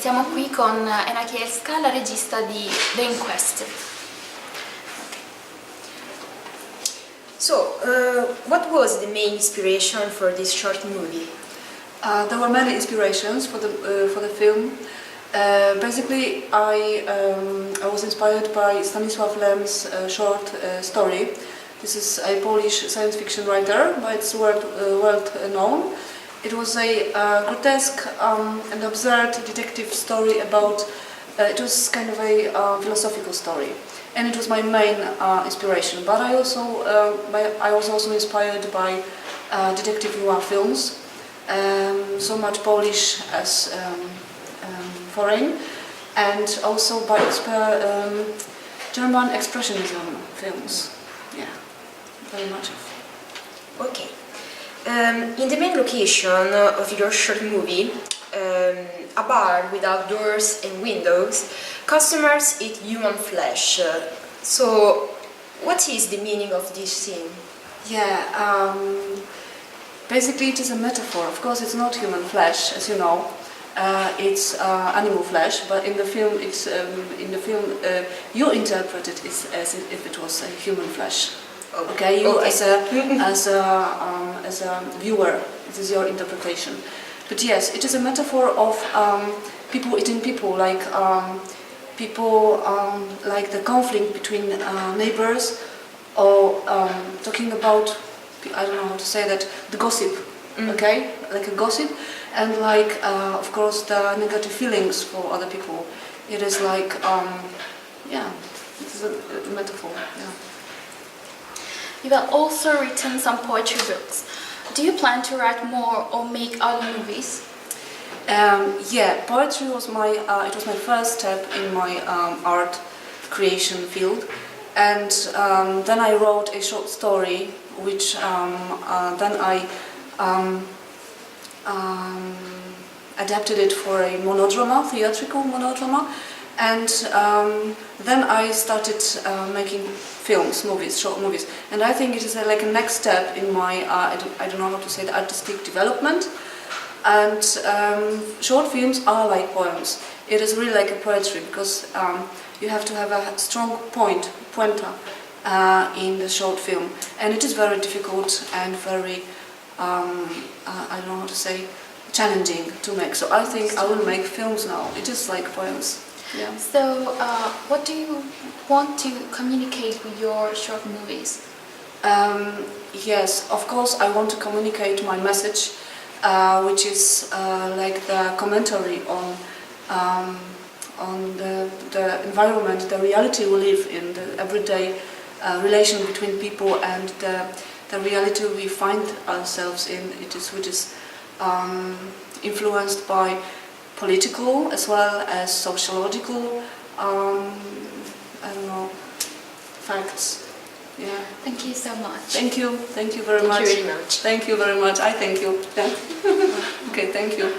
Siamo qui con Ena Kielska, la regista di The Inquest. So, what was the main inspiration for this short movie? There were many inspirations for the film. Basically, I was inspired by Stanisław Lem's short story. This is a Polish science fiction writer, but it's world known. It was a grotesque and absurd detective story about. It was kind of a philosophical story, and it was my main inspiration. But I was also inspired by detective noir films, so much Polish as foreign, and also by German expressionism films. Yeah, very much of. Okay. In the main location of your short movie, a bar without doors and windows, customers eat human flesh. So, what is the meaning of this scene? Yeah, basically it is a metaphor. Of course, it's not human flesh, as you know. It's animal flesh, but in the film, you interpret it as if it was a human flesh. Okay, you okay. as a viewer, this is your interpretation. But yes, it is a metaphor of people eating people, like the conflict between neighbors, or talking about, I don't know how to say that, the gossip. Okay, like a gossip, and like of course the negative feelings for other people. It is like yeah, it is a metaphor. Yeah. You have also written some poetry books. Do you plan to write more or make other movies? Yeah, poetry was it was my first step in my art creation field, and then I wrote a short story, which then I adapted it for a monodrama, theatrical monodrama, and then I started making movies, short movies, and I think it is like a next step in my I don't know how to say, the artistic development. And short films are like poems. It is really like a poetry, because you have to have a strong pointer in the short film, and it is very difficult and very I don't know how to say, challenging to make. So I think I will make films now. It is like poems. Yeah. So, what do you want to communicate with your short movies? Yes, of course I want to communicate my message, which is like the commentary on the environment, the reality we live in, the everyday relation between people, and the reality we find ourselves in, which is influenced by political as well as sociological, I don't know, facts. Yeah. Thank you so much. Thank you very much. Thank you very much. Thank you very much. I thank you. Yeah. Okay, thank you.